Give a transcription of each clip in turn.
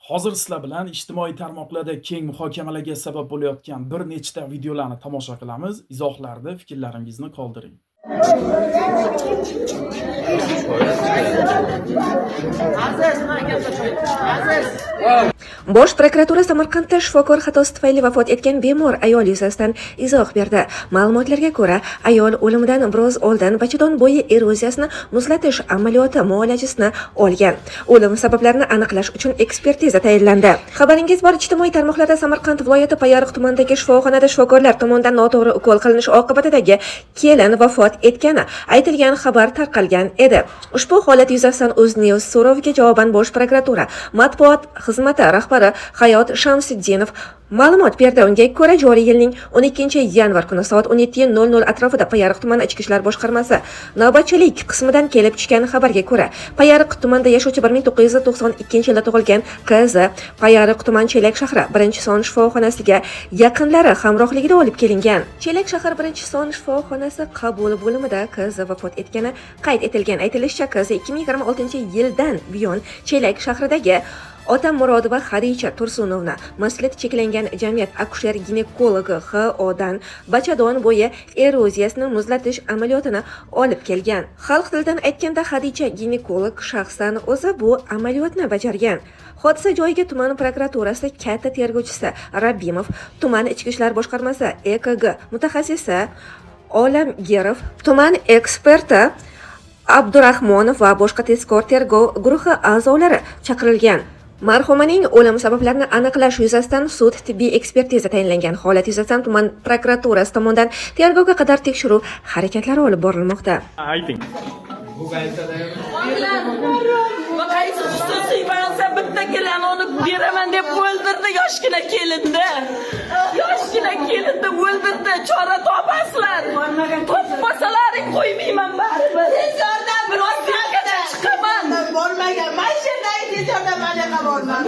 Hozir sizlar bilan ijtimoiy tarmoqlarda keng muhokamalarga sabab bo'layotgan bir nechta videolarni tomosha qilamiz. Izohlarda fikrlaringizni qoldiring. Bosh prokuratura Samarqandda shifokor xatosi tufayli vafot etgan bemor ayol yuzasidan izoh berdi. Ma'lumotlarga ko'ra, ayol o'limidan biroz oldin bachadon bo'yi eroziyasini muzlatish amaliyoti muolajasini olgan. O'lim sabablarini aniqlash uchun ekspertiza tayinlandi. Xabaringiz bor, ijtimoiy tarmoqlarda Samarqand viloyati Payariq tumanidagi shifoxonada shifokorlar tomonidan noto'g'ri ukol qilinish oqibatidagi kelin vafot etgani aytilgan xabar tarqalgan edi. Ushbu holat yuzasidan UzNews so'roviga javoban Bosh prokuratura matbuot xizmati rahbari Hayot Shamsiddinov ma'lumot berdi. Unga ko'ra, joriy yilning 12-yanvar kuni soat 17:00 atrofida Payariq tumani Ichki ishlar boshqarmasi navbatchilik qismidan kelib tushgan xabarga ko'ra, Payariq tumanida yashovchi 1992-yilda tug'ilgan qiz Payariq tuman Chelak shahri 1-son shifoxonasiga yaqinlari hamrohligida olib kelingan. Chelak shahar 1-son shifoxonasi qabul bo'limida qiz vafot etgani qayd etilgan. Aytilishicha, qiz 2026-yildan buyon Chelak shahridagi Otamurodova Xadicha Tursunovna maslhat cheklangan jamiyat akusher-ginekologi HOdan bachadon bo'yi eroziyasini muzlatish amaliyotini olib kelgan. Xalq tilidan aytganda Xadicha ginekolog shaxsan o'zi bu amaliyotni bajargan. Hodisa joyiga tuman prokuraturasi katta tergovchisi Rabbimov, tuman Ichki ishlar boshqarmasi EKG mutaxassisi Olamgerov, tuman eksperti Abdurahmonov va boshqa tezkor tergov guruhi a'zolari chaqirilgan. Marhumaning o'lim sabablarini aniqlash yuzasidan sud tibbiy ekspertiza tayinlangan. Holat yuzasidan tuman prokuraturasi tomonidan tergovga qadar tekshiruv harakatlari olib borilmoqda. Ayting. Qaysi xususiy bansa bitta kelani uni beraman deb o'ldirdi yoshgina kelinda. Yoshgina kelinda o'ldirdi. Chora topasizlar. Topmasalaring qo'ymayman baribir. Tezordan bir vositaga chiqaman. Bormagan. Mashinadagi tezordan manaqa borman.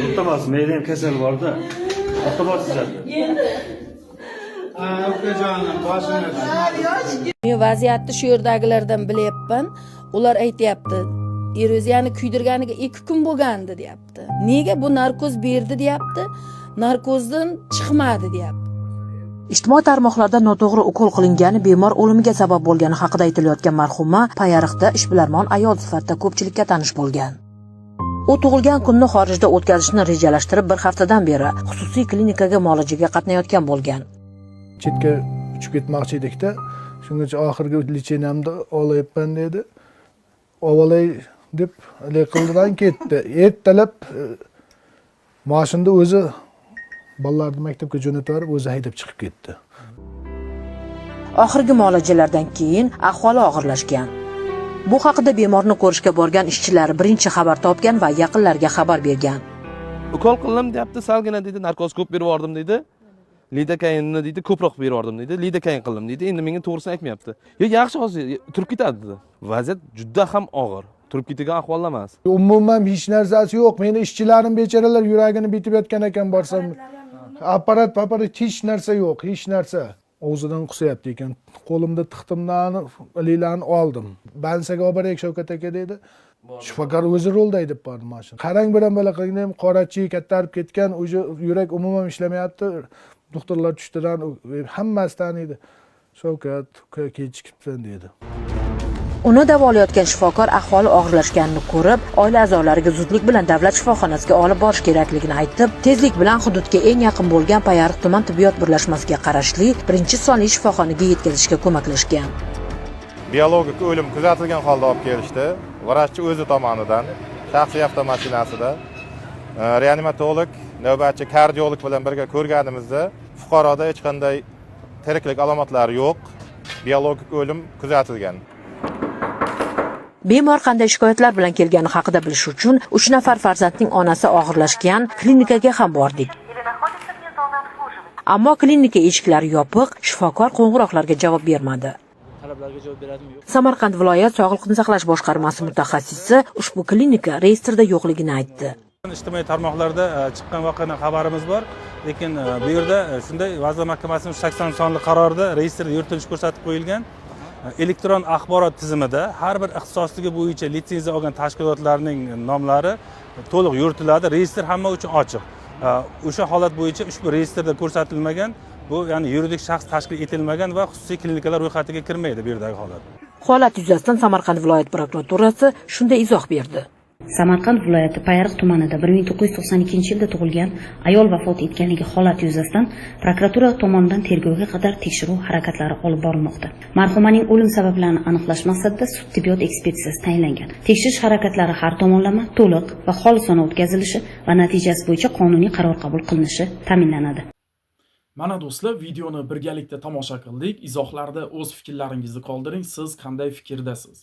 Iltimos, menda ham kasal bor-da. Iltimos sizlarga. Ukajonim, boshini. Men vaziyatni shu yerdagilardan bilyapman. Ular aytayapti, eroziyani kuydirganiga 2 kun bo'lgandi deyapti. Nega bu narkoz berdi deyapti? Narkozdan chiqmadi deyapti. Ijtimoiy tarmoqlarda noto'g'ri ukol qilingani bemor o'limiga sabab bo'lgani haqida aytilayotgan marhuma Payariqda ishbilarmon ayol sifatida ko'pchilikka tanish bo'lgan. U tug'ilgan kunni xorijda o'tkazishni rejalashtirib, bir haftadan beri xususiy klinikaga muolajaga qatnayotgan bo'lgan. Chetga uchib ketmoqchi edikda, shungacha oxirgi licheniyamda olayapman dedi. Ovalay deb qildidan ketdi. Ertalab mashinada o'zi bolalarni maktabga jo'natib yuborib, o'zi haydab chiqib ketdi. Oxirgi muolajalardan keyin ahvoli og'irlashgan. Bu haqida bemorni ko'rishga borgan ishchilar birinchi xabar topgan va yaqinlariga xabar bergan. Ukol qildim deyapti, salgina dedi, narkoz ko'p berib yubordim dedi. Lidokayinni dedi, ko'proq berib yubordim dedi. Lidokayin qildim dedi. Endi menga to'g'risini aytmayapti. Yaxshi hozir turib ketadi dedi. Vaziyat juda ham og'ir. Turib ketgan ahvolda emas. Umuman hech narsasi yo'q. Meni ishchilarim bechoralar yuragini bitib yotgan ekan borsam. Apparat hech narsa yo'q, hech narsa. O'zidan qusyapti ekan. Qo'limda tiqtimdan iliklarni oldim. Bansaga olib boray Shavkat aka dedi. Shifokor o'zi rolda deb bordi mashina. Qarang bilan bola qilgan qorachi kattarib ketgan, o'zi yurak umuman ishlamayapti. Doktorlar tushdiran hammasi taniydi. Shavkat kechikibsan dedi. Uni davolayotgan shifokor ahvoli og'irlashganini ko'rib, oila a'zolariga zudlik bilan davlat shifoxonasiga olib borish kerakligini aytib, tezlik bilan hududga eng yaqin bo'lgan Payariq tuman tibbiyot birlashmasiga qarashli 1-sonli shifoxonaga yetkazishga ko'maklashgan. Biologik o'lim kuzatilgan holda olib kelishdi. Vrachchi o'zi tomonidan shaxsiy avtomashinasida reanimatolog, navbatchi kardiolog bilan birga ko'rganimizda fuqaroda hech qanday tiriklik alomatlari yo'q. Biologik o'lim kuzatilgan. Bemor qanday shikoyatlar bilan kelgani haqida bilish uchun 3 nafar farzandning onasi og'irlashgan klinikaga ham bordik. Ammo klinika eshiklari yopiq, shifokor qo'ng'iroqlarga javob bermadi. Samarqand viloyat Sog'liqni saqlash boshqarmasi mutaxassisi ushbu klinika reyestrda yo'qligini aytdi. Ijtimoiy tarmoqlarda chiqqan voqeadan xabarimiz bor, lekin bu yerda shunday Vazirlar Mahkamasining 80 sonli qarorida reyestrda yuritilish ko'rsatib qo'yilgan. elektron axborot tizimida har bir ixtisosligi bo'yicha litsenziya olgan tashkilotlarning nomlari to'liq yuritiladi. Reyestr hamma uchun ochiq. O'sha holat bo'yicha ushbu reyestrda ko'rsatilmagan, bu ya'ni yuridik shaxs tashkil etilmagan va xususiy klinikalar ro'yxatiga kirmaydi bu yerdagi holat. Holat yuzasidan Samarqand viloyat prokuraturasi shunday izoh berdi. Samarqand viloyati Payariq tumanida 1992-yilda tug'ilgan ayol vafot etganligi holati yuzasidan prokuratura tomonidan tergovga qadar tekshiruv harakatlari olib borilmoqda. Marhumaning o'lim sabablarini aniqlash maqsadida sud tibbiyot ekspertizasi tayinlangan. Tekshirish harakatlari har tomonlama, to'liq va xolisona o'tkazilishi va natijasi bo'yicha qonuniy qaror qabul qilinishi ta'minlanadi. Mana do'stlar, videoni birgalikda tomosha qildik. Izohlarda o'z fikrlaringizni qoldiring. Siz qanday fikrdasiz?